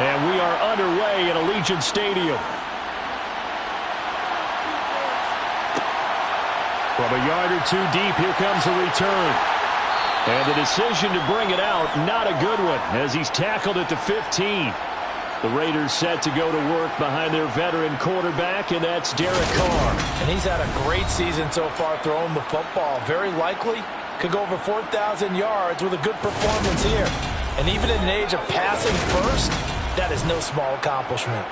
And we are underway at Allegiant Stadium. From a yard or two deep, here comes a return. And the decision to bring it out, not a good one, as he's tackled at the 15. The Raiders set to go to work behind their veteran quarterback, and that's Derek Carr. And he's had a great season so far throwing the football. Very likely could go over 4,000 yards with a good performance here. And even in an age of passing first, that is no small accomplishment.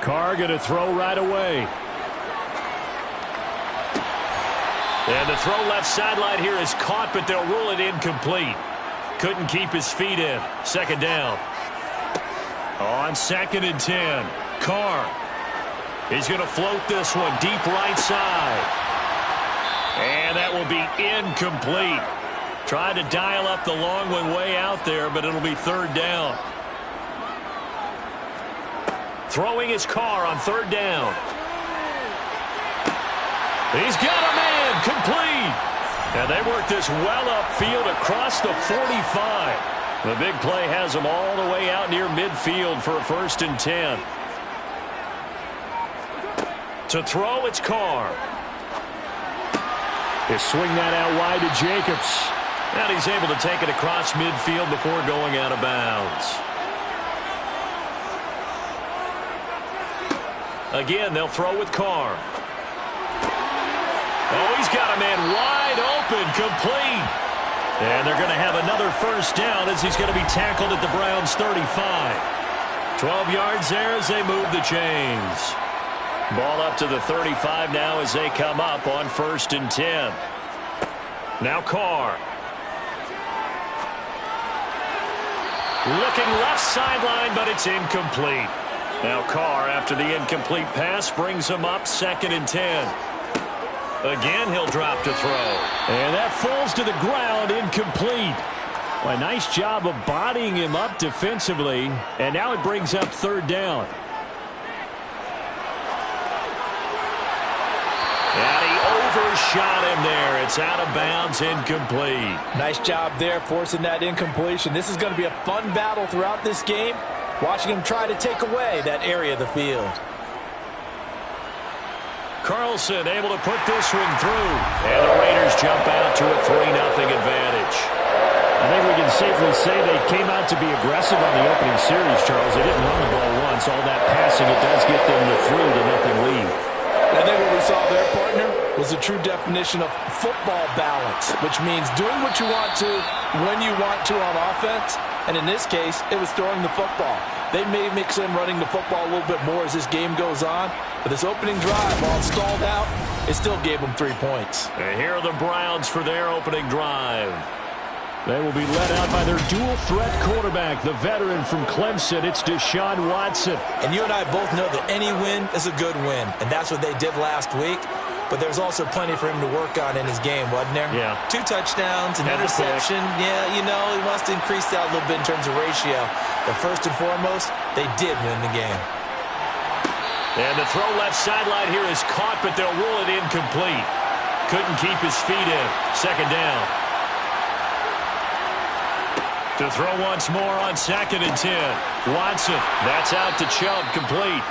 Carr going to throw right away. And the throw left sideline here is caught, but they'll rule it incomplete. Couldn't keep his feet in. Second down. On 2nd and 10. Carr. He's going to float this one deep right side. And that will be incomplete. Tried to dial up the long one way out there, but it'll be 3rd down. Throwing his Carr on 3rd down. He's got a man complete. And they work this well upfield across the 45. The big play has them all the way out near midfield for a 1st and 10. To throw, it's Carr. They swing that out wide to Jacobs. And he's able to take it across midfield before going out of bounds. Again, they'll throw with Carr. Oh, he's got a man wide open, complete. And they're going to have another 1st down as he's going to be tackled at the Browns' 35. 12 yards there as they move the chains. Ball up to the 35 now as they come up on 1st and 10. Now Carr. Looking left sideline, but it's incomplete. Now Carr, after the incomplete pass, brings him up 2nd and 10. Again, he'll drop to throw. And that falls to the ground, incomplete. Well, a nice job of bodying him up defensively. And now it brings up 3rd down. And he overshot him there. It's out of bounds, incomplete. Nice job there forcing that incompletion. This is going to be a fun battle throughout this game. Watching him try to take away that area of the field. Carlson able to put this one through. And the Raiders jump out to a 3-0 advantage. I think we can safely say they came out to be aggressive on the opening series, Charles. They didn't run the ball once. All that passing, it does get them the 3-0 lead. I think what we saw there, partner, was the true definition of football balance, which means doing what you want to when you want to on offense. And in this case, it was throwing the football. They may mix in running the football a little bit more as this game goes on. But this opening drive, while stalled out, it still gave them 3 points. And here are the Browns for their opening drive. They will be led out by their dual-threat quarterback, the veteran from Clemson. It's Deshaun Watson. And you and I both know that any win is a good win. And that's what they did last week. But there's also plenty for him to work on in his game, wasn't there? Yeah. 2 touchdowns, an interception. Yeah, you know, he wants to increase that a little bit in terms of ratio. But first and foremost, they did win the game. And the throw left sideline here is caught, but they'll rule it incomplete. Couldn't keep his feet in. 2nd down. To throw once more on 2nd and 10. Watson, that's out to Chubb, complete.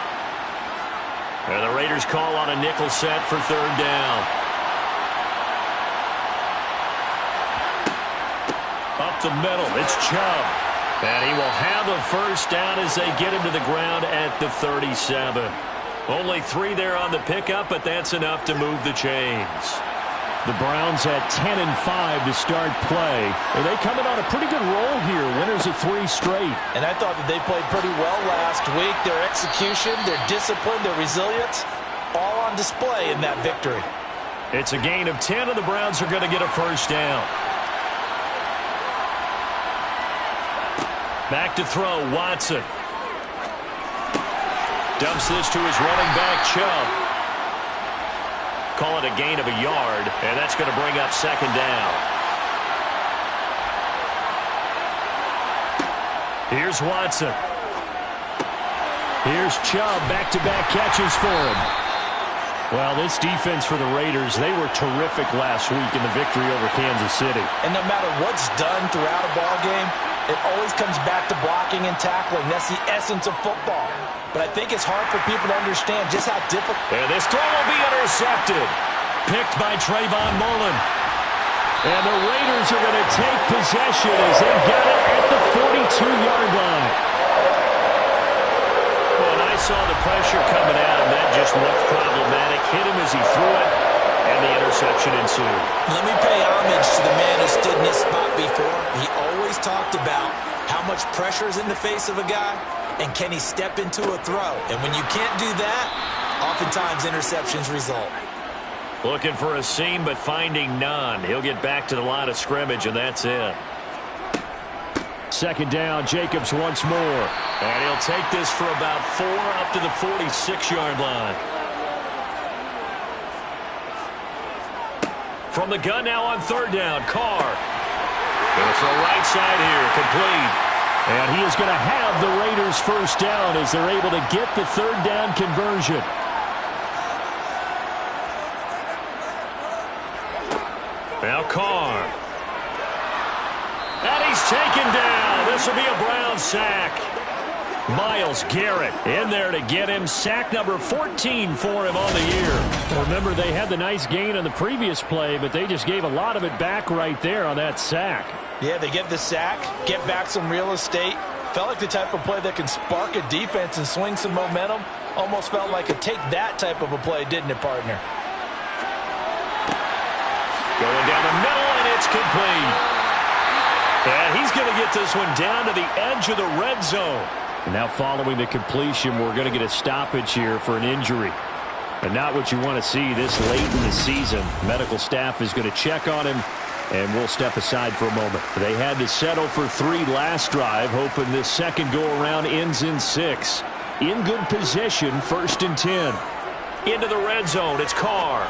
And the Raiders call on a nickel set for 3rd down. Up the middle, it's Chubb. And he will have a 1st down as they get him to the ground at the 37. Only 3 there on the pickup, but that's enough to move the chains. The Browns at 10-5 to start play. And they come in on a pretty good roll here. Winners of 3 straight. And I thought that they played pretty well last week. Their execution, their discipline, their resilience, all on display in that victory. It's a gain of 10, and the Browns are going to get a 1st down. Back to throw, Watson. Dumps this to his running back, Chubb. Call it a gain of a yard, and that's going to bring up 2nd down. Here's Watson. Here's Chubb, back-to-back catches for him. Well, this defense for the Raiders, they were terrific last week in the victory over Kansas City. And no matter what's done throughout a ball game, it always comes back to blocking and tackling. That's the essence of football. But I think it's hard for people to understand just how difficult. And this throw will be intercepted. Picked by Trayvon Mullen. And the Raiders are going to take possession as they've got it at the 42-yard line. Well, and I saw the pressure coming out, and that just looked problematic. Hit him as he threw it, and the interception ensued. Let me pay homage to the man who stood in this spot before. He always talked about how much pressure is in the face of a guy, and can he step into a throw. And when you can't do that, oftentimes interceptions result. Looking for a seam, but finding none. He'll get back to the line of scrimmage, and that's it. Second down, Jacobs once more. And he'll take this for about 4 up to the 46-yard line. From the gun now on third down, Carr. Going to throw right side here, complete. And he is going to have the Raiders first down as they're able to get the third down conversion. Now Carr. And he's taken down. This will be a Brown sack. Myles Garrett in there to get him. Sack number 14 for him on the year. Remember, they had the nice gain on the previous play, but they just gave a lot of it back right there on that sack. Yeah, they get the sack, get back some real estate. Felt like the type of play that can spark a defense and swing some momentum. Almost felt like a take that type of a play, didn't it, partner? Going down the middle, and it's complete. And he's going to get this one down to the edge of the red zone. Now following the completion, we're going to get a stoppage here for an injury. And not what you want to see this late in the season. Medical staff is going to check on him, and we'll step aside for a moment. They had to settle for 3 last drive, hoping this second go-around ends in 6. In good position, 1st and 10. Into the red zone, it's Carr.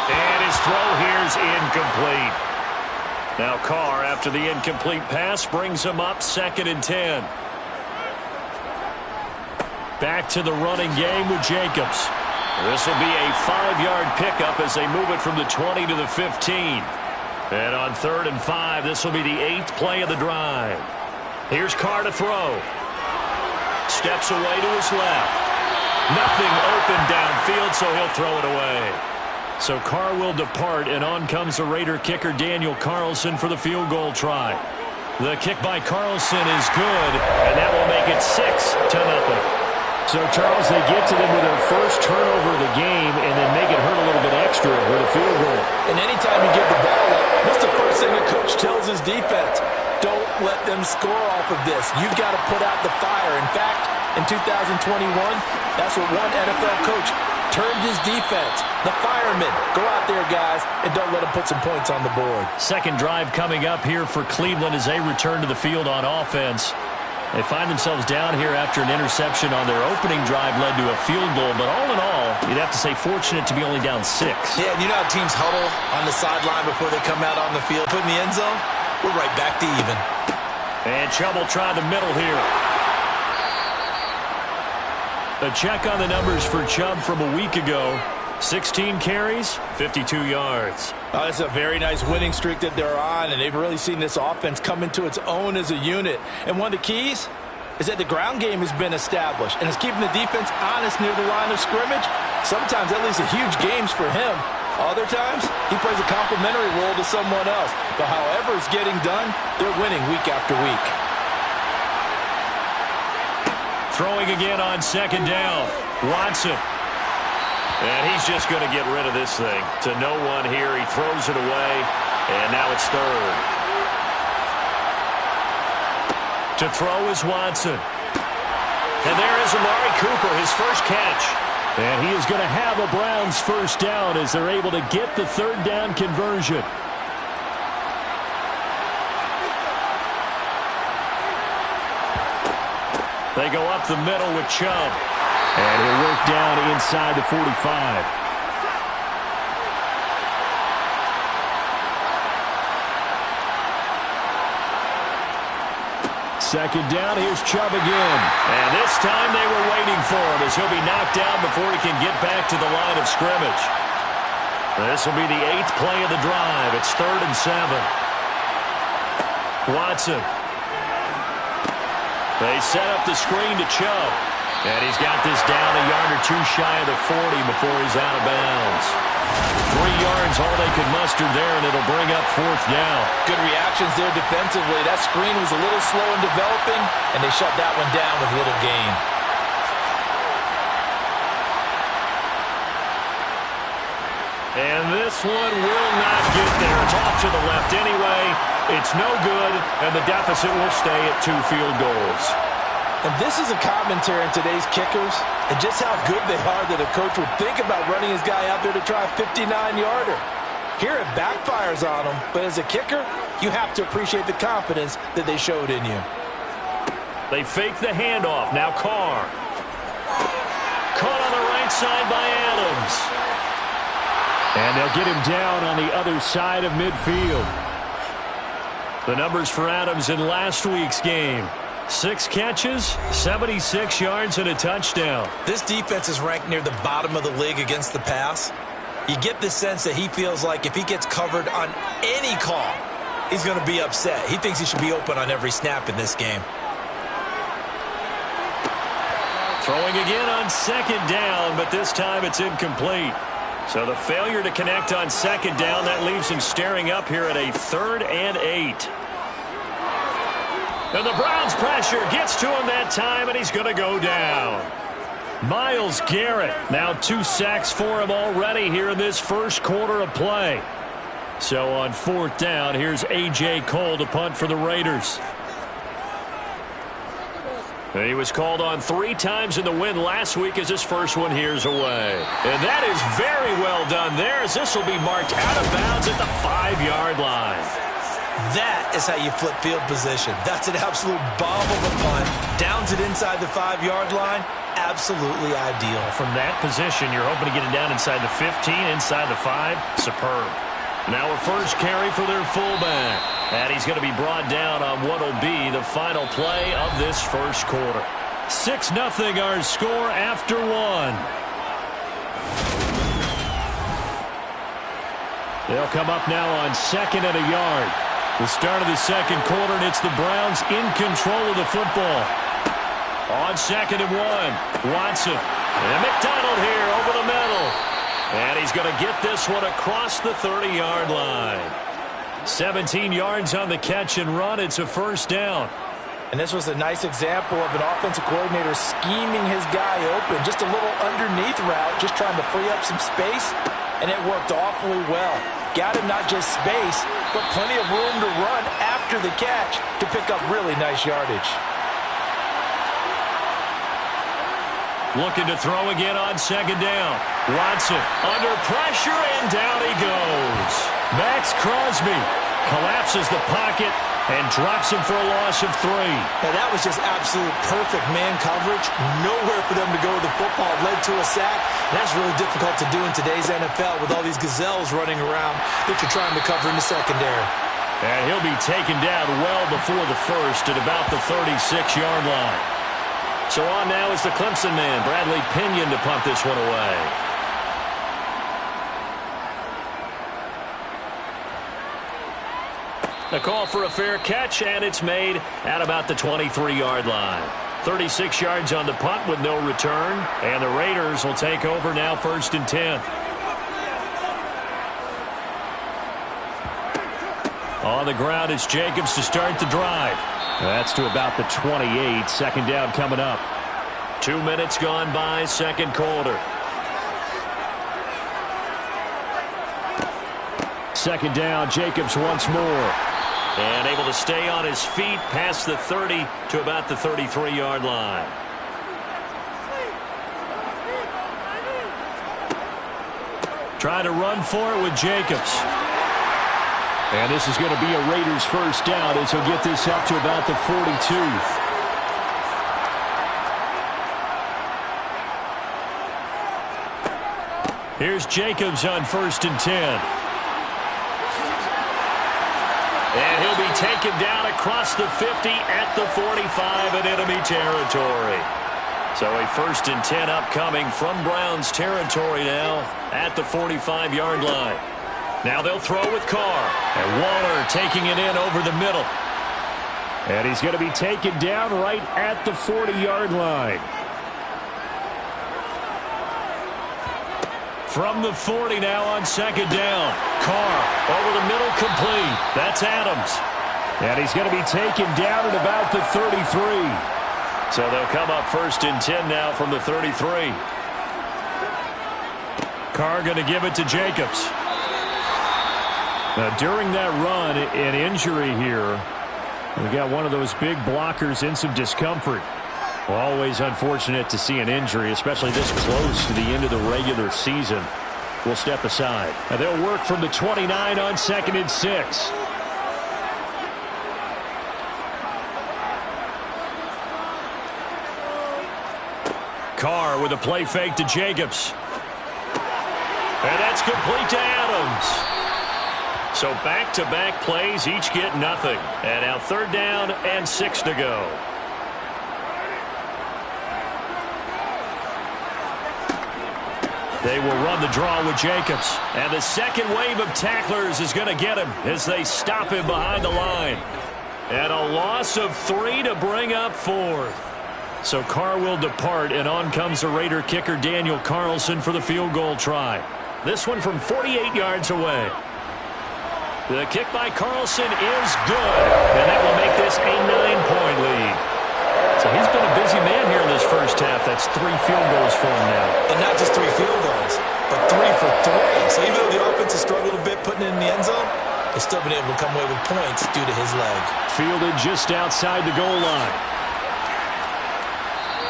And his throw here's incomplete. Now Carr, after the incomplete pass, brings him up 2nd and 10. Back to the running game with Jacobs. This will be a 5-yard pickup as they move it from the 20 to the 15. And on 3rd and 5, this will be the 8th play of the drive. Here's Carr to throw. Steps away to his left. Nothing open downfield, so he'll throw it away. So Carr will depart, and on comes the Raider kicker Daniel Carlson for the field goal try. The kick by Carlson is good, and that will make it 6-0. So, Charles, they get to them with their first turnover of the game and then make it hurt a little bit extra with a field goal. And anytime you give the ball up, what's the first thing a coach tells his defense? Don't let them score off of this. You've got to put out the fire. In fact, in 2021, that's what one NFL coach termed his defense. The firemen. Go out there, guys, and don't let them put some points on the board. Second drive coming up here for Cleveland as they return to the field on offense. They find themselves down here after an interception on their opening drive led to a field goal. But all in all, you'd have to say fortunate to be only down 6. Yeah, and you know how teams huddle on the sideline before they come out on the field. Put in the end zone, we're right back to even. And Chubb will try the middle here. A check on the numbers for Chubb from a week ago. 16 carries, 52 yards. Oh, it's a very nice winning streak that they're on, and they've really seen this offense come into its own as a unit. And one of the keys is that the ground game has been established, and it's keeping the defense honest near the line of scrimmage. Sometimes that leads to huge games for him. Other times, he plays a complementary role to someone else. But however it's getting done, they're winning week after week. Throwing again on 2nd down. Watson. And he's just going to get rid of this thing. To no one here. He throws it away. And now it's 3rd. To throw is Watson. And there is Amari Cooper, his first catch. And he is going to have a Browns first down as they're able to get the 3rd down conversion. They go up the middle with Chubb. And he'll work down inside the 45. Second down, here's Chubb again. And this time they were waiting for him as he'll be knocked down before he can get back to the line of scrimmage. This will be the 8th play of the drive. It's 3rd and 7. Watson. They set up the screen to Chubb. And he's got this down a yard or two shy of the 40 before he's out of bounds. 3 yards, all they could muster there, and it'll bring up 4th down. Good reactions there defensively. That screen was a little slow in developing, and they shut that one down with little gain. And this one will not get there. It's off to the left anyway. It's no good, and the deficit will stay at 2 field goals. And this is a commentary on today's kickers and just how good they are that a coach would think about running his guy out there to try a 59-yarder. Here it backfires on him, but as a kicker, you have to appreciate the confidence that they showed in you. They fake the handoff. Now Carr. Caught on the right side by Adams. And they'll get him down on the other side of midfield. The numbers for Adams in last week's game. 6 catches, 76 yards, and a touchdown. This defense is ranked near the bottom of the league against the pass. You get the sense that he feels like if he gets covered on any call, he's going to be upset. He thinks he should be open on every snap in this game. Throwing again on 2nd down, but this time it's incomplete. So the failure to connect on 2nd down, that leaves him staring up here at a 3rd and 8. And the Browns' pressure gets to him that time, and he's going to go down. Myles Garrett, now 2 sacks for him already here in this first quarter of play. So on 4th down, here's A.J. Cole to punt for the Raiders. And he was called on 3 times in the win last week as his first one here's away. And that is very well done there as this will be marked out of bounds at the 5-yard line. That is how you flip field position. That's an absolute bomb of a punt. Downs it inside the 5-yard line. Absolutely ideal. From that position, you're hoping to get it down inside the 15, inside the 5. Superb. Now a first carry for their fullback. And he's going to be brought down on what will be the final play of this first quarter. 6-0 our score after 1. They'll come up now on 2nd and a yard. The start of the second quarter, and it's the Browns in control of the football. On 2nd and 1, Watson. And McDonald here over the middle. And he's going to get this one across the 30-yard line. 17 yards on the catch and run. It's a first down. And this was a nice example of an offensive coordinator scheming his guy open. Just a little underneath route, just trying to free up some space. And it worked awfully well. Got him not just space, but plenty of room to run after the catch to pick up really nice yardage. Looking to throw again on 2nd down. Watson under pressure, and down he goes. Max Crosby collapses the pocket and drops him for a loss of 3. Now that was just absolute perfect man coverage. Nowhere for them to go with the football. Led to a sack. And that's really difficult to do in today's NFL with all these gazelles running around that you're trying to cover in the secondary. And he'll be taken down well before the first at about the 36-yard line. So on now is the Clemson man, Bradley Pinion, to punt this one away. The call for a fair catch, and it's made at about the 23-yard line. 36 yards on the punt with no return, and the Raiders will take over now 1st and 10. On the ground, it's Jacobs to start the drive. That's to about the 28. 2nd down coming up. 2 minutes gone by, second quarter. 2nd down, Jacobs once more. And able to stay on his feet past the 30 to about the 33-yard line. Trying to run for it with Jacobs. And this is going to be a Raiders first down as he'll get this up to about the 42. Here's Jacobs on 1st and 10. And he'll be taken down across the 50 at the 45 in enemy territory. So a 1st and 10 upcoming from Browns territory now at the 45-yard line. Now they'll throw with Carr. And Waller taking it in over the middle. And he's going to be taken down right at the 40-yard line. From the 40 now on 2nd down. Carr over the middle, complete. That's Adams. And he's going to be taken down at about the 33. So they'll come up 1st and 10 now from the 33. Carr going to give it to Jacobs. Now, during that run, an injury here, we got one of those big blockers in some discomfort. Always unfortunate to see an injury, especially this close to the end of the regular season. We'll step aside. And they'll work from the 29 on 2nd and 6. Carr with a play fake to Jacobs. And that's complete to Adams. So back-to-back plays, each get nothing. And now 3rd down and 6 to go. They will run the draw with Jacobs. And the second wave of tacklers is going to get him as they stop him behind the line. And a loss of 3 to bring up 4th. So Carr will depart, and on comes the Raider kicker Daniel Carlson for the field goal try. This one from 48 yards away. The kick by Carlson is good, and that will make this a 9-point lead. So he's been a busy man here in this first half. That's 3 field goals for him now. And not just 3 field goals, but 3 for 3. So even though the offense has struggled a bit putting it in the end zone, they've still been able to come away with points due to his leg. Fielded just outside the goal line.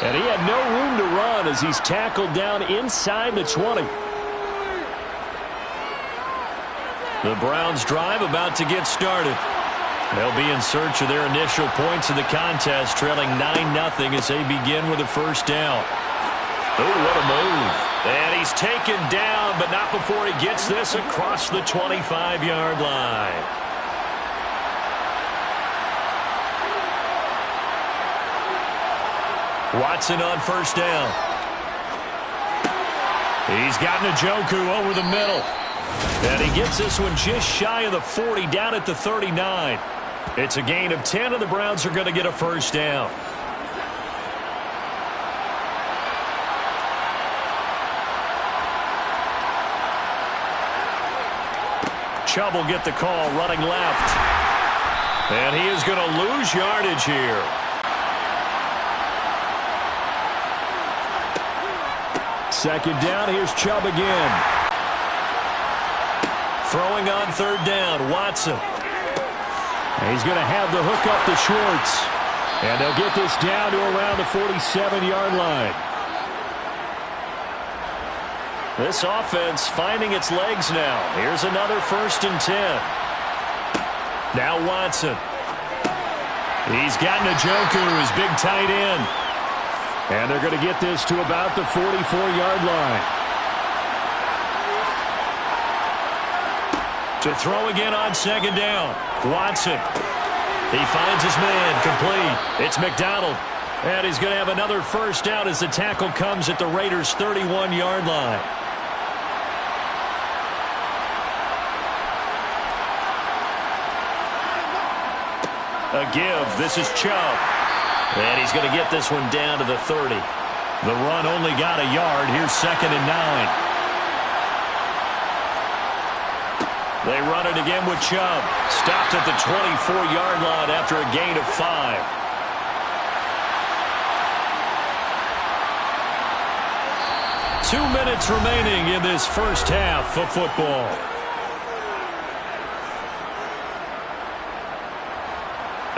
And he had no room to run as he's tackled down inside the 20. The Browns drive about to get started. They'll be in search of their initial points in the contest, trailing 9-0 as they begin with a 1st down. Oh, what a move. And he's taken down, but not before he gets this across the 25-yard line. Watson on 1st down. He's got Njoku over the middle. And he gets this one just shy of the 40, down at the 39. It's a gain of 10, and the Browns are going to get a 1st down. Chubb will get the call running left. And he is going to lose yardage here. Second down, here's Chubb again. Throwing on 3rd down, Watson. And he's going to have the hook up to Schwartz. And they'll get this down to around the 47-yard line. This offense finding its legs now. Here's another 1st and 10. Now Watson. He's got Njoku, his big tight end. And they're going to get this to about the 44-yard line. To throw again on 2nd down. Watson. He finds his man, complete. It's McDonald. And he's going to have another 1st down as the tackle comes at the Raiders' 31-yard line. A give. This is Chubb. And he's going to get this one down to the 30. The run only got a yard. Here's 2nd and 9. They run it again with Chubb. Stopped at the 24-yard line after a gain of 5. Two minutes remaining in this first half of football.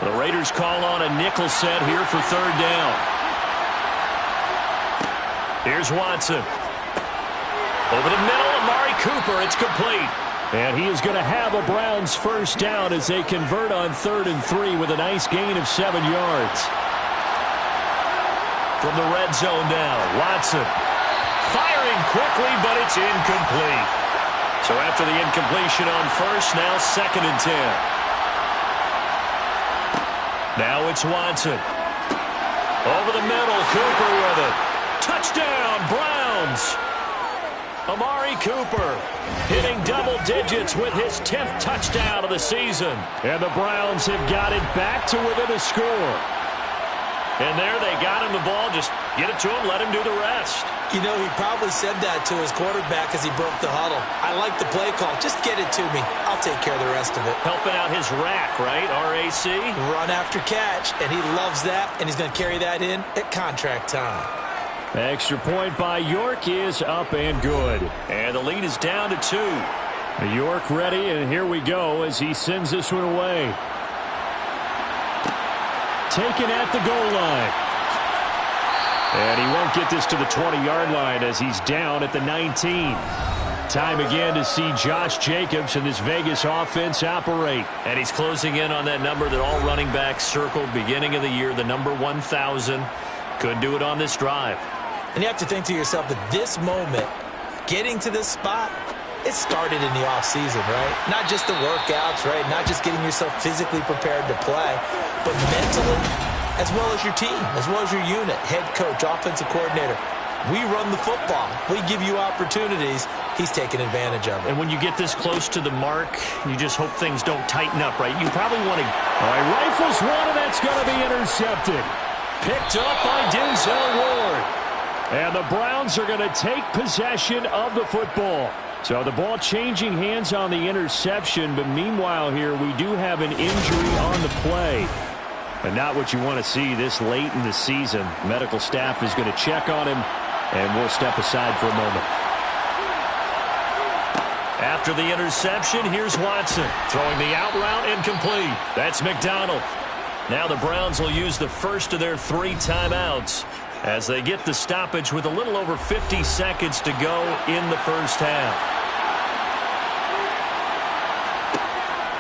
The Raiders call on a nickel set here for 3rd down. Here's Watson. Over the middle, Amari Cooper. It's complete. And he is going to have a Browns 1st down as they convert on 3rd and 3 with a nice gain of 7 yards. From the red zone now, Watson. Firing quickly, but it's incomplete. So after the incompletion on 1st, now 2nd and 10. Now it's Watson. Over the middle, Cooper with it. Touchdown, Browns. Amari Cooper hitting double digits with his 10th touchdown of the season. And the Browns have got it back to within a score. And there they got him the ball. Just get it to him, let him do the rest. You know, he probably said that to his quarterback as he broke the huddle. I like the play call. Just get it to me. I'll take care of the rest of it. Helping out his rack, right? RAC. Run after catch, and he loves that, and he's going to carry that in at contract time. Extra point by York is up and good. And the lead is down to 2. York ready, and here we go as he sends this one away. Taken at the goal line. And he won't get this to the 20-yard line as he's down at the 19. Time again to see Josh Jacobs and this Vegas offense operate. And he's closing in on that number that all running backs circled beginning of the year, the number 1,000. Could do it on this drive. And you have to think to yourself that this moment, getting to this spot, it started in the offseason, right? Not just the workouts, right? Not just getting yourself physically prepared to play, but mentally, as well as your team, as well as your unit, head coach, offensive coordinator. We run the football. We give you opportunities. He's taking advantage of it. And when you get this close to the mark, you just hope things don't tighten up, right? You probably want to... All right, rifles one, and that's going to be intercepted. Picked up by Denzel Ward. And the Browns are going to take possession of the football. So the ball changing hands on the interception, but meanwhile here we do have an injury on the play. And not what you want to see this late in the season. Medical staff is going to check on him, and we'll step aside for a moment. After the interception, here's Watson. Throwing the out route incomplete. That's McDonald. Now the Browns will use the first of their 3 timeouts as they get the stoppage with a little over 50 seconds to go in the first half.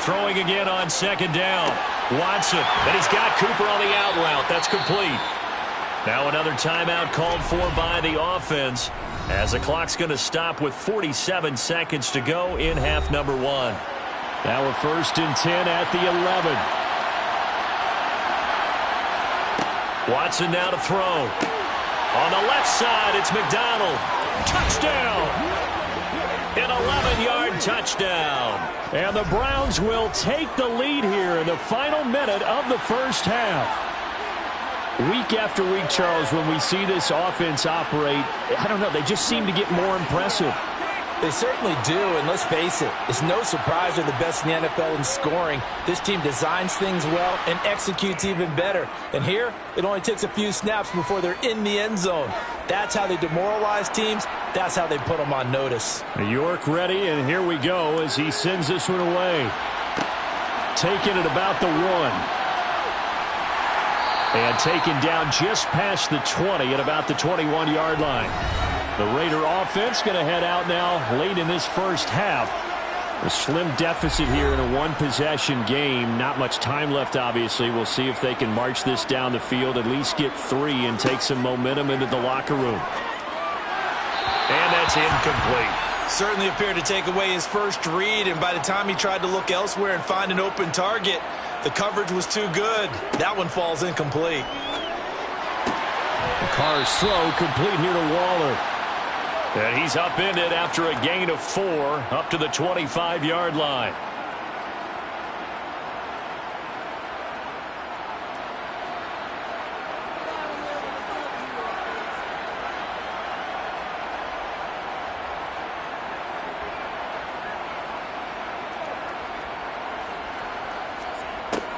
Throwing again on second down. Watson, and he's got Cooper on the out route. That's complete. Now another timeout called for by the offense as the clock's going to stop with 47 seconds to go in half number 1. Now a 1st and 10 at the 11. Watson now to throw. On the left side, it's McDonald. Touchdown! An 11-yard touchdown. And the Browns will take the lead here in the final minute of the first half. Week after week, Charles, when we see this offense operate, I don't know, they just seem to get more impressive. They certainly do, and let's face it, it's no surprise they're the best in the NFL in scoring. This team designs things well and executes even better. And here, it only takes a few snaps before they're in the end zone. That's how they demoralize teams. That's how they put them on notice. York ready, and here we go as he sends this one away. Taking it about the 1. And taken down just past the 20 at about the 21-yard line. The Raider offense going to head out now late in this first half. A slim deficit here in a 1-possession game. Not much time left, obviously. We'll see if they can march this down the field, at least get 3 and take some momentum into the locker room. And that's incomplete. Certainly appeared to take away his first read, and by the time he tried to look elsewhere and find an open target, the coverage was too good. That one falls incomplete. The Carr slow, complete here to Waller. And he's upended after a gain of 4 up to the 25-yard line.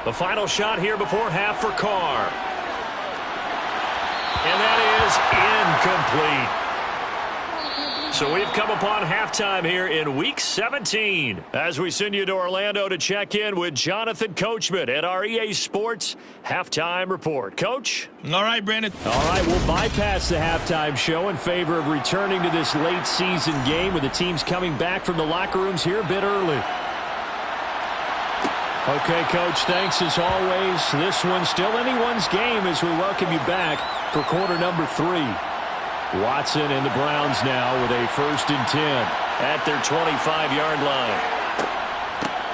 The final shot here before half for Carr. And that is incomplete. So we've come upon halftime here in Week 17 as we send you to Orlando to check in with Jonathan Coachman at our EA Sports Halftime Report. Coach? All right, Brandon. All right, we'll bypass the halftime show in favor of returning to this late season game with the teams coming back from the locker rooms here a bit early. Okay, Coach, thanks as always. This one's still anyone's game as we welcome you back for quarter number 3. Watson and the Browns now with a 1st and 10 at their 25-yard line.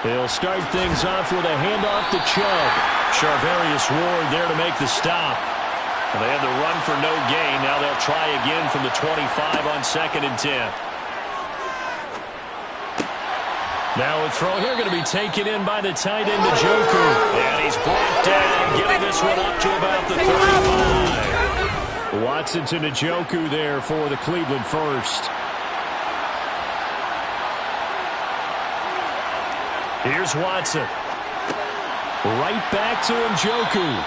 They'll start things off with a handoff to Chubb. Charvarius Ward there to make the stop. Well, they had the run for no gain. Now they'll try again from the 25 on 2nd and 10. Now a throw here going to be taken in by the tight end, Njoku. And he's brought down, getting this one up to about the 35. Watson to Njoku there for the Cleveland first. Here's Watson. Right back to Njoku.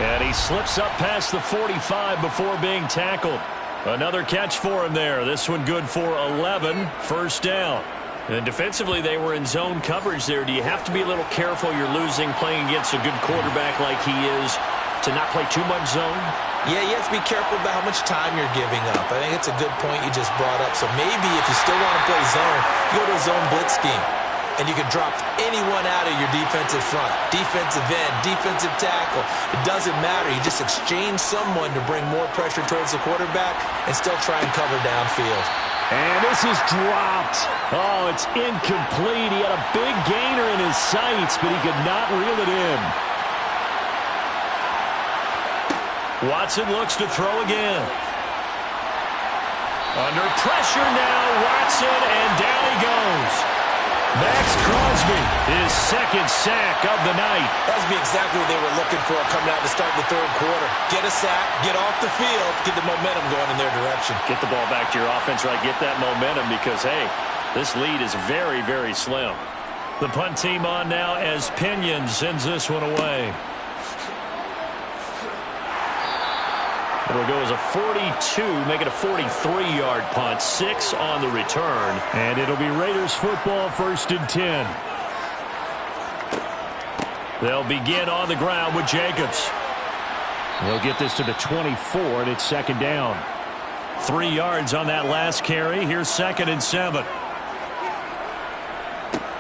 And he slips up past the 45 before being tackled. Another catch for him there. This one good for 11. First down. And defensively, they were in zone coverage there. Do you have to be a little careful you're losing playing against a good quarterback like he is to not play too much zone? Yeah, you have to be careful about how much time you're giving up. I think it's a good point you just brought up. So maybe if you still want to play zone, you go to a zone blitz scheme. And you can drop anyone out of your defensive front. Defensive end, defensive tackle. It doesn't matter. You just exchange someone to bring more pressure towards the quarterback and still try and cover downfield. And this is dropped. Oh, it's incomplete. He had a big gainer in his sights, but he could not reel it in. Watson looks to throw again. Under pressure now, Watson, and down he goes. Max Crosby, his second sack of the night. That would be exactly what they were looking for coming out to start the third quarter. Get a sack, get off the field, get the momentum going in their direction. Get the ball back to your offense, right? Get that momentum because, hey, this lead is very, very slim. The punt team on now as Pinion sends this one away. It'll go as a 42, make it a 43-yard punt, 6 on the return. And it'll be Raiders football, 1st and 10. They'll begin on the ground with Jacobs. They'll get this to the 24, and it's 2nd down. 3 yards on that last carry. Here's 2nd and 7.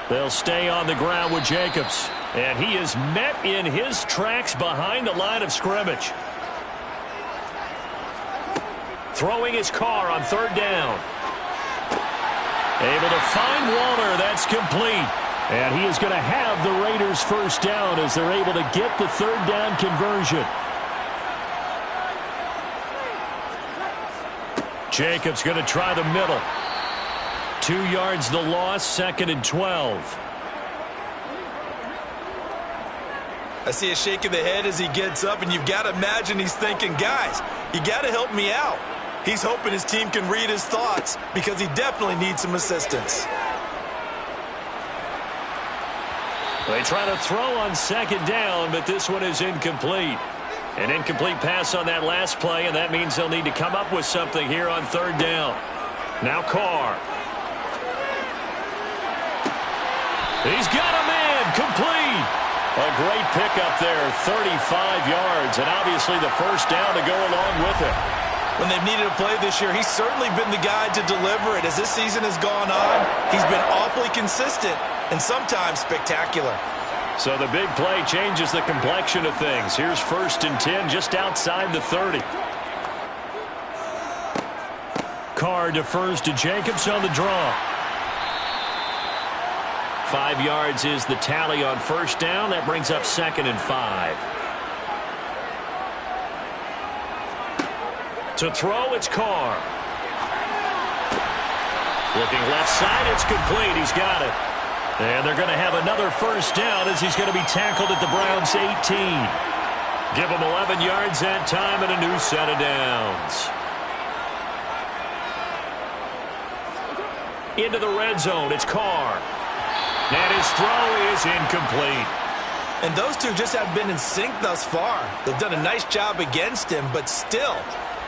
They'll stay on the ground with Jacobs. And he is met in his tracks behind the line of scrimmage. Throwing his car on 3rd down. Able to find Waller. That's complete. And he is going to have the Raiders first down as they're able to get the 3rd down conversion. Jacobs going to try the middle. 2 yards the loss, 2nd and 12. I see a shake of the head as he gets up, and you've got to imagine he's thinking, guys, you got to help me out. He's hoping his team can read his thoughts because he definitely needs some assistance. They try to throw on 2nd down, but this one is incomplete. An incomplete pass on that last play, and that means they'll need to come up with something here on 3rd down. Now Carr. He's got a man, complete. A great pickup there, 35 yards, and obviously the first down to go along with it. When they've needed a play this year, he's certainly been the guy to deliver it. As this season has gone on, he's been awfully consistent and sometimes spectacular. So the big play changes the complexion of things. Here's 1st and 10 just outside the 30. Carr defers to Jacobs on the draw. 5 yards is the tally on 1st down. That brings up 2nd and 5. To throw, it's Carr. Looking left side, it's complete. He's got it. And they're going to have another first down as he's going to be tackled at the Browns' 18. Give him 11 yards that time and a new set of downs. Into the red zone, it's Carr. And his throw is incomplete. And those two just have been in sync thus far. They've done a nice job against him, but still,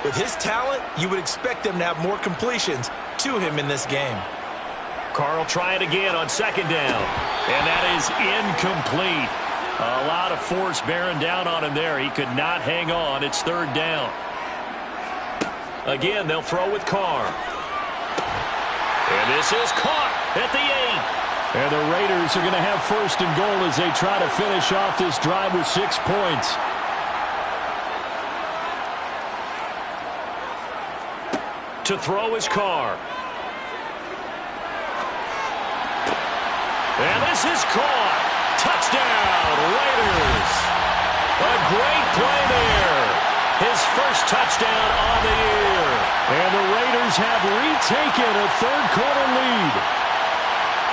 with his talent, you would expect them to have more completions to him in this game. Carr will try it again on 2nd down. And that is incomplete. A lot of force bearing down on him there. He could not hang on. It's 3rd down. Again, they'll throw with Carr. And this is caught at the 8. And the Raiders are going to have 1st and goal as they try to finish off this drive with 6 points. To throw is Carr. And this is caught. Touchdown, Raiders. great play there. His first touchdown on the year. And the Raiders have retaken a third-quarter lead.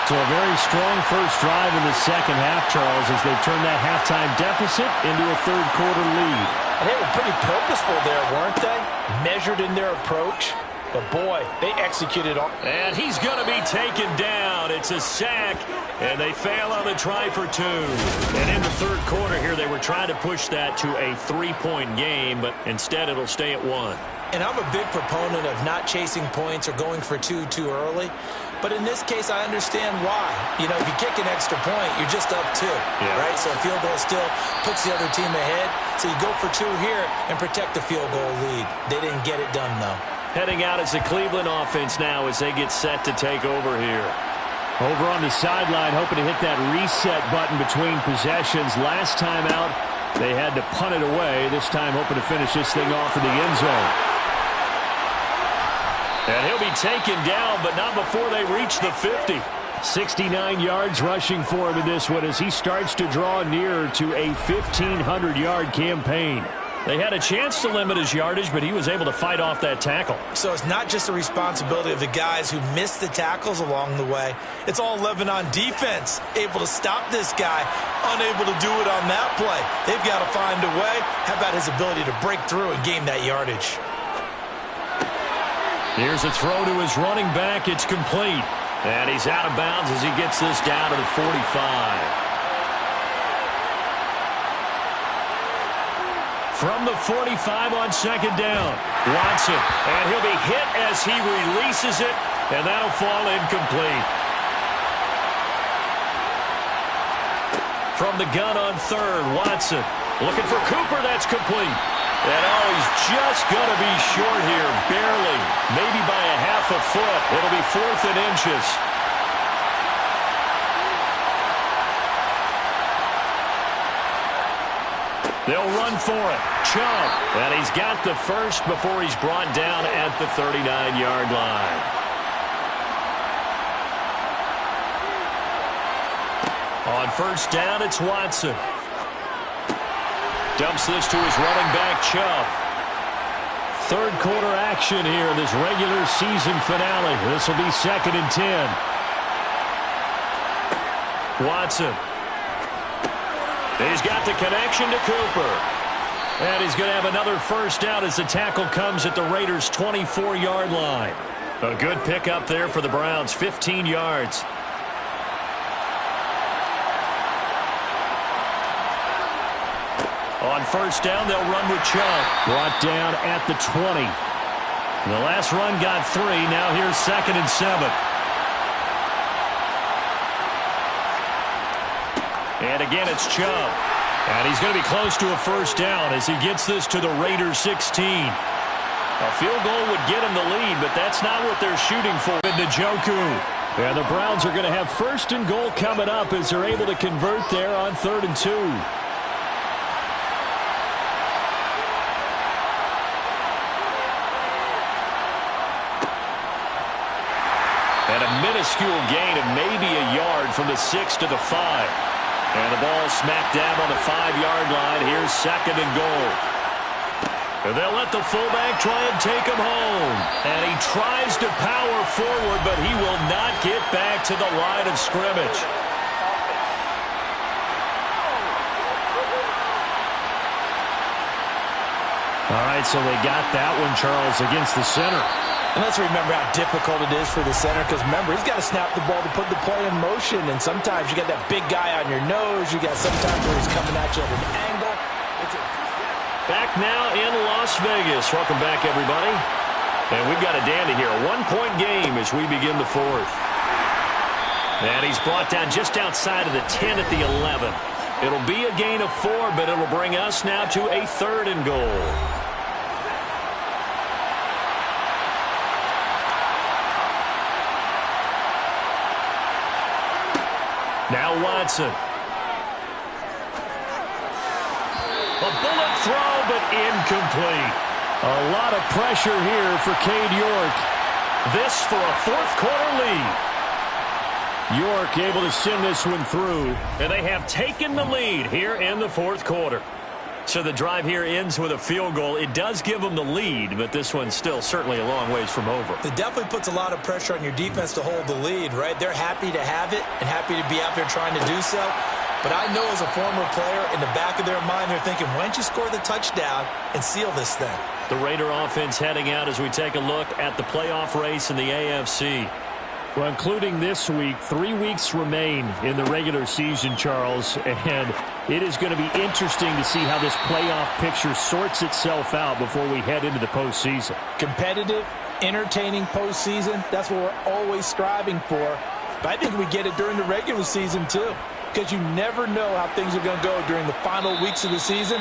So a very strong first drive in the second half, Charles, as they've turned that halftime deficit into a third-quarter lead. And they were pretty purposeful there, weren't they? Measured in their approach. But, boy, they executed on. And he's going to be taken down. It's a sack, and they fail on the try for two. And in the third quarter here, they were trying to push that to a three-point game, but instead it'll stay at one. And I'm a big proponent of not chasing points or going for two too early. But in this case, I understand why. You know, if you kick an extra point, you're just up two, right? So a field goal still puts the other team ahead. So you go for two here and protect the field goal lead. They didn't get it done, though. Heading out as the Cleveland offense now as they get set to take over here. Over on the sideline, hoping to hit that reset button between possessions. Last time out, they had to punt it away. This time, hoping to finish this thing off in the end zone. And he'll be taken down, but not before they reach the 50. 69 yards rushing for him in this one as he starts to draw nearer to a 1,500-yard campaign. They had a chance to limit his yardage, but he was able to fight off that tackle. So it's not just the responsibility of the guys who missed the tackles along the way. It's all 11 on defense, able to stop this guy, unable to do it on that play. They've got to find a way. How about his ability to break through and gain that yardage? Here's a throw to his running back. It's complete. And he's out of bounds as he gets this down to the 45. From the 45 on second down, Watson. And he'll be hit as he releases it, and that'll fall incomplete. From the gun on third, Watson. Looking for Cooper, that's complete. And he's just going to be short here, barely. Maybe by a half a foot. It'll be 4th and inches. They'll run for it. Chubb. And he's got the first before he's brought down at the 39-yard line. On first down, it's Watson. Dumps this to his running back, Chubb. Third quarter action here in this regular season finale. This will be 2nd and 10. Watson. He's got the connection to Cooper. And he's going to have another first down as the tackle comes at the Raiders' 24-yard line. A good pickup there for the Browns, 15 yards. On first down, they'll run with Chubb. Brought down at the 20. The last run got 3. Now here's 2nd and 7. And again, it's Chubb. And he's going to be close to a first down as he gets this to the Raiders' 16. A field goal would get him the lead, but that's not what they're shooting for. Njoku. And the Browns are going to have 1st and goal coming up as they're able to convert there on 3rd and 2. And a minuscule gain of maybe a yard from the 6 to the 5. And the ball smack dab on the 5-yard line. Here's 2nd and goal. And they'll let the fullback try and take him home. And he tries to power forward, but he will not get back to the line of scrimmage. All right, so they got that one, Charles, against the center. And let's remember how difficult it is for the center, because remember, he's got to snap the ball to put the play in motion, and sometimes you got that big guy on your nose. You got sometimes where he's coming at you at an angle. Back now in Las Vegas. Welcome back, everybody. And we've got a dandy here. A 1-point game as we begin the 4th. And he's brought down just outside of the 10 at the 11. It'll be a gain of 4, but it'll bring us now to a 3rd and goal. Now Watson. A bullet throw, but incomplete. A lot of pressure here for Cade York. This for a 4th quarter lead. York able to send this one through. And they have taken the lead here in the 4th quarter. So the drive here ends with a field goal. It does give them the lead, but this one's still certainly a long ways from over. It definitely puts a lot of pressure on your defense to hold the lead, right? They're happy to have it and happy to be out there trying to do so. But I know as a former player, in the back of their mind, they're thinking, why don't you score the touchdown and seal this thing? The Raider offense heading out as we take a look at the playoff race in the AFC. Well, including this week, 3 weeks remain in the regular season, Charles, and it is going to be interesting to see how this playoff picture sorts itself out before we head into the postseason. Competitive, entertaining postseason, that's what we're always striving for. But I think we get it during the regular season, too, because you never know how things are going to go during the final weeks of the season.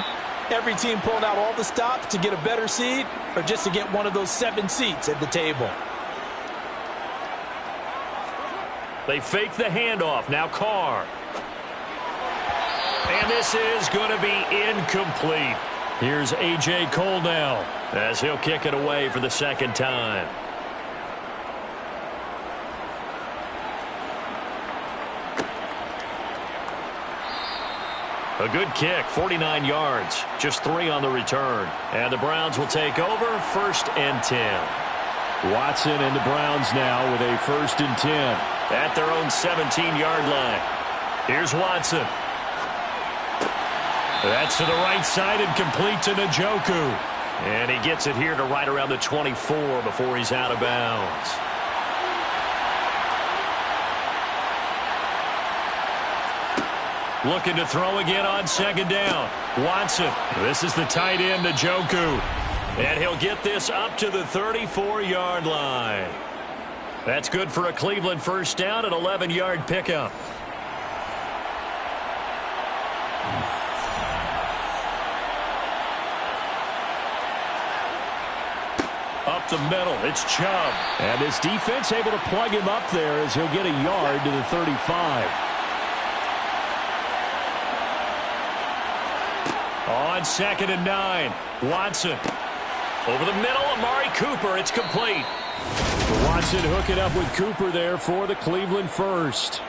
Every team pulling out all the stops to get a better seed or just to get one of those 7 seats at the table. They fake the handoff. Now Carr. And this is going to be incomplete. Here's A.J. Cole now as he'll kick it away for the second time. A good kick, 49 yards, just 3 on the return. And the Browns will take over, 1st and 10. Watson and the Browns now with a 1st and 10. At their own 17-yard line. Here's Watson. That's to the right side and complete to Njoku. And he gets it here to right around the 24 before he's out of bounds. Looking to throw again on 2nd down. Watson. This is the tight end, Njoku. And he'll get this up to the 34-yard line. That's good for a Cleveland 1st down, an 11-yard pickup. Up the middle, it's Chubb. And this defense able to plug him up there as he'll get a yard to the 35. On 2nd and 9, Watson. Over the middle, Amari Cooper, it's complete. Watson hooking up with Cooper there for the Cleveland 1st.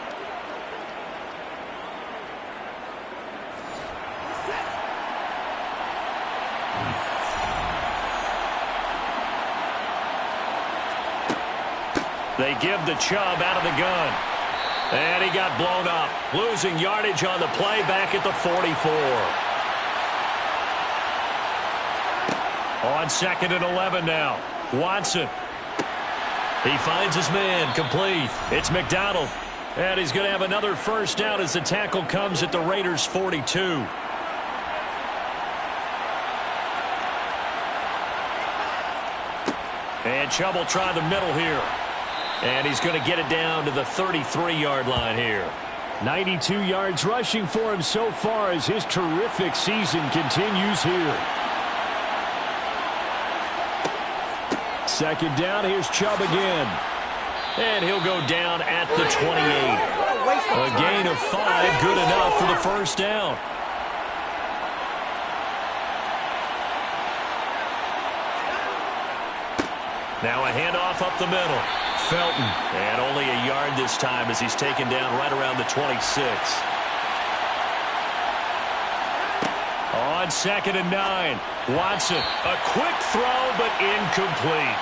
They give the Chubb out of the gun. And he got blown up. Losing yardage on the play back at the 44. On 2nd and 11 now. Watson. He finds his man, complete. It's McDonald. And he's going to have another 1st down as the tackle comes at the Raiders' 42. And Chubb will try the middle here. And he's going to get it down to the 33-yard line here. 92 yards rushing for him so far as his terrific season continues here. 2nd down, here's Chubb again. And he'll go down at the 28. A gain of 5, good enough for the 1st down. Now a handoff up the middle. Felton. And only a yard this time as he's taken down right around the 26. On 2nd and 9, Watson. A quick throw, but incomplete.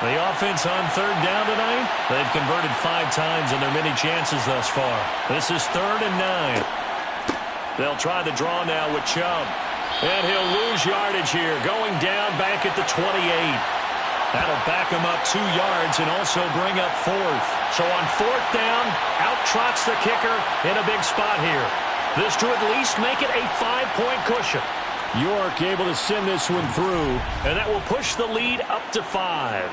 The offense on 3rd down tonight, they've converted 5 times in their many chances thus far. This is 3rd and 9. They'll try the draw now with Chubb. And he'll lose yardage here, going down back at the 28. That'll back him up 2 yards and also bring up 4th. So on 4th down, out trots the kicker in a big spot here. This to at least make it a 5-point cushion. York able to send this one through. And that will push the lead up to 5.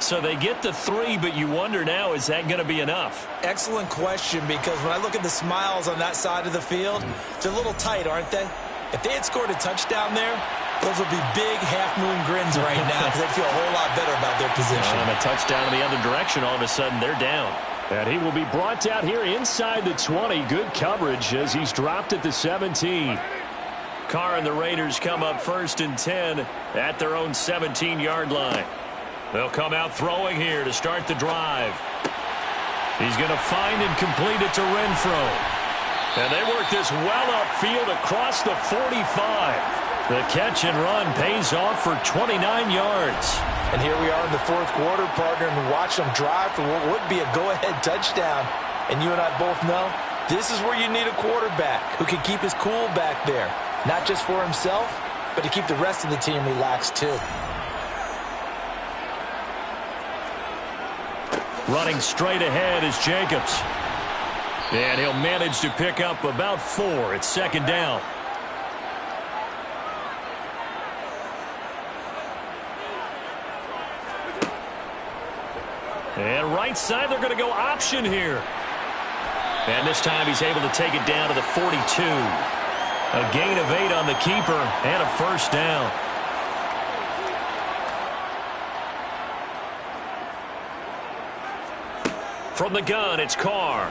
So they get the 3, but you wonder now, is that going to be enough? Excellent question, because when I look at the smiles on that side of the field, they're a little tight, aren't they? If they had scored a touchdown there, those would be big half-moon grins right now because they feel a whole lot better about their position. And a touchdown in the other direction, all of a sudden they're down. And he will be brought down here inside the 20. Good coverage as he's dropped at the 17. Carr and the Raiders come up 1st and 10 at their own 17-yard line. They'll come out throwing here to start the drive. He's going to find and complete it to Renfro. And they work this well upfield across the 45. The catch and run pays off for 29 yards. And here we are in the fourth quarter, partner, and watch them drive for what would be a go-ahead touchdown. And you and I both know this is where you need a quarterback who can keep his cool back there. Not just for himself, but to keep the rest of the team relaxed too. Running straight ahead is Jacobs. And he'll manage to pick up about 4. It's second down. And right side, they're going to go option here. And this time he's able to take it down to the 42. A gain of 8 on the keeper and a first down. From the gun, it's Carr.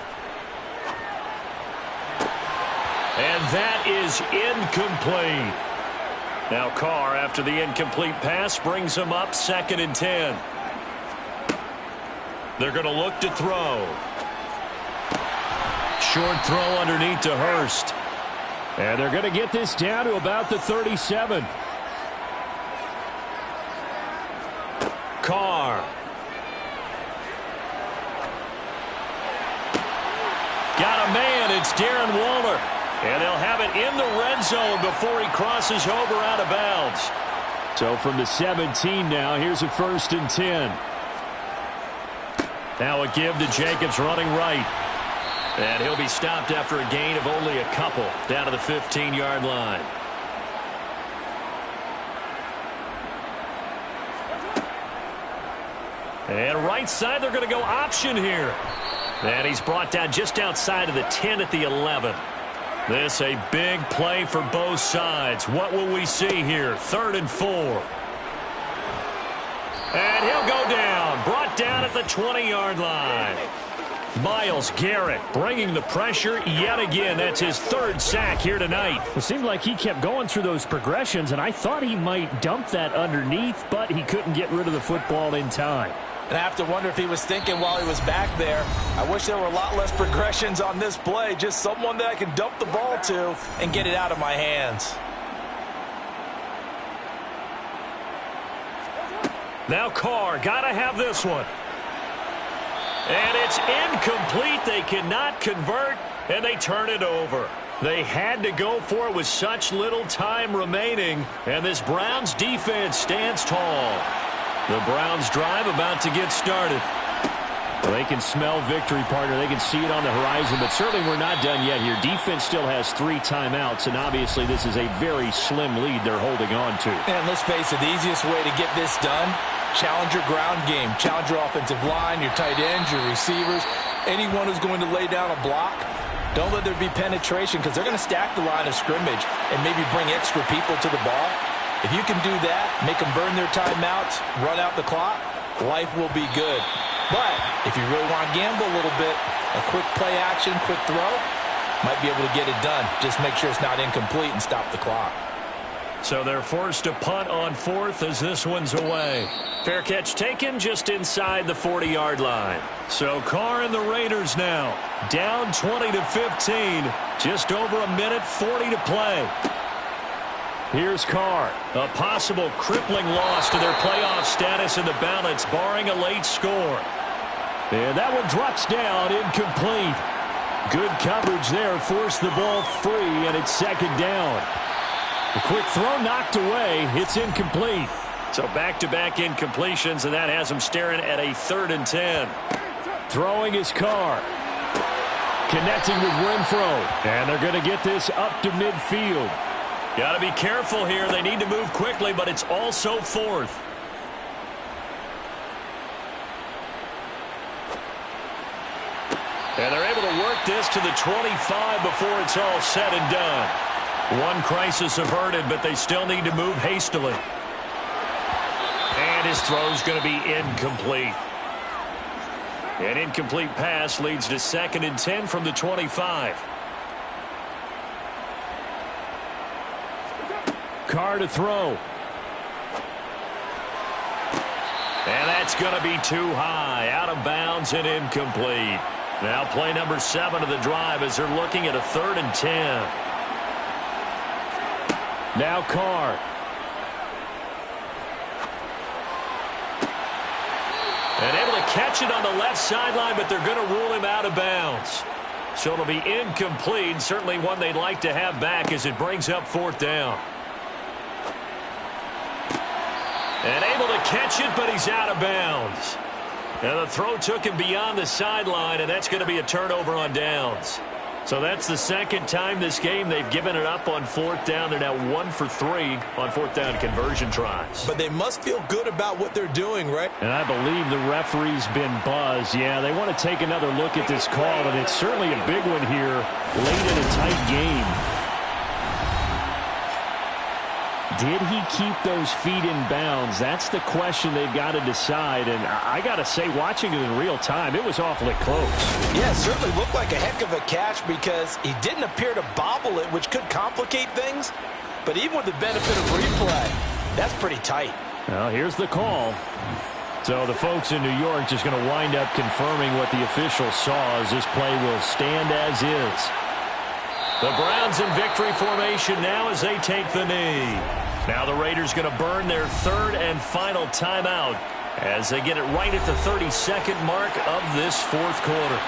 And that is incomplete. Now Carr, after the incomplete pass, brings him up 2nd and 10. They're going to look to throw. Short throw underneath to Hurst. And they're going to get this down to about the 37. Carr. Got a man. It's Darren Waller. And they'll have it in the red zone before he crosses over out of bounds. So from the 17 now, here's a 1st and 10. Now a give to Jacobs running right. And he'll be stopped after a gain of only a couple down to the 15-yard line. And right side, they're going to go option here. And he's brought down just outside of the 10 at the 11. This a big play for both sides. What will we see here? 3rd and 4. And he'll go down. Brought down at the 20-yard line. Myles Garrett bringing the pressure yet again. That's his 3rd sack here tonight. It seemed like he kept going through those progressions, and I thought he might dump that underneath, but he couldn't get rid of the football in time. And I have to wonder if he was thinking while he was back there, I wish there were a lot less progressions on this play. Just someone that I can dump the ball to and get it out of my hands. Now Carr, gotta have this one. And it's incomplete. They cannot convert, and they turn it over. They had to go for it with such little time remaining, and this Browns defense stands tall. The Browns drive about to get started. Well, they can smell victory, partner. They can see it on the horizon, but certainly we're not done yet here. Defense still has 3 timeouts, and obviously this is a very slim lead they're holding on to. And let's face it, the easiest way to get this done, challenge your ground game. Challenge your offensive line, your tight ends, your receivers, anyone who's going to lay down a block. Don't let there be penetration because they're going to stack the line of scrimmage and maybe bring extra people to the ball. If you can do that, make them burn their timeouts, run out the clock, life will be good. But if you really want to gamble a little bit, a quick play action, quick throw, might be able to get it done. Just make sure it's not incomplete and stop the clock. So they're forced to punt on 4th as this one's away. Fair catch taken just inside the 40-yard line. So Carr and the Raiders now down 20-15. Just over a minute 40 to play. Here's Carr. A possible crippling loss to their playoff status in the balance, barring a late score. And that one drops down, incomplete. Good coverage there, forced the ball free, and it's 2nd down. A quick throw knocked away. It's incomplete. So back-to-back incompletions, and that has them staring at a 3rd and 10. Throwing his Carr. Connecting with Renfro. And they're going to get this up to midfield. Got to be careful here. They need to move quickly, but it's also 4th. And they're able to work this to the 25 before it's all said and done. One crisis averted, but they still need to move hastily. And his throw's going to be incomplete. An incomplete pass leads to 2nd and 10 from the 25. Carr to throw. And that's going to be too high. Out of bounds and incomplete. Now play number 7 of the drive as they're looking at a 3rd and 10. Now Carr. And able to catch it on the left sideline, but they're going to rule him out of bounds. So it'll be incomplete, certainly one they'd like to have back as it brings up 4th down. And able to catch it, but he's out of bounds. And the throw took him beyond the sideline, and that's going to be a turnover on downs. So that's the second time this game they've given it up on 4th down. They're now 1 for 3 on 4th down conversion tries. But they must feel good about what they're doing, right? And I believe the referee's been buzzed. Yeah, they want to take another look at this call, and it's certainly a big one here late in a tight game. Did he keep those feet in bounds? That's the question they've got to decide. And I got to say, watching it in real time, it was awfully close. Yeah, it certainly looked like a heck of a catch because he didn't appear to bobble it, which could complicate things. But even with the benefit of replay, that's pretty tight. Well, here's the call. So the folks in New York just going to wind up confirming what the official saw as this play will stand as is. The Browns in victory formation now as they take the knee. Now the Raiders going to burn their 3rd and final timeout as they get it right at the 32nd mark of this 4th quarter.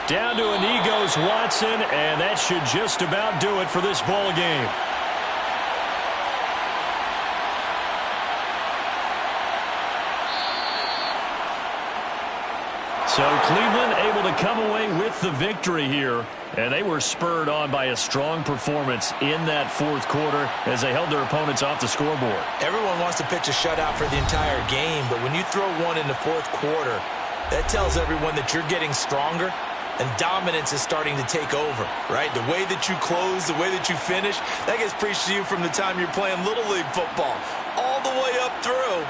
Down to a knee goes Watson, and that should just about do it for this ball game. So Cleveland able to come away with the victory here. And they were spurred on by a strong performance in that 4th quarter as they held their opponents off the scoreboard. Everyone wants to pitch a shutout for the entire game, but when you throw one in the 4th quarter, that tells everyone that you're getting stronger and dominance is starting to take over, right? The way that you close, the way that you finish, that gets preached to you from the time you're playing Little League football all the way up through.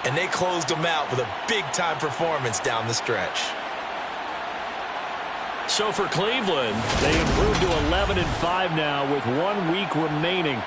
And they closed them out with a big-time performance down the stretch. So for Cleveland, they improved to 11-5 now with 1 week remaining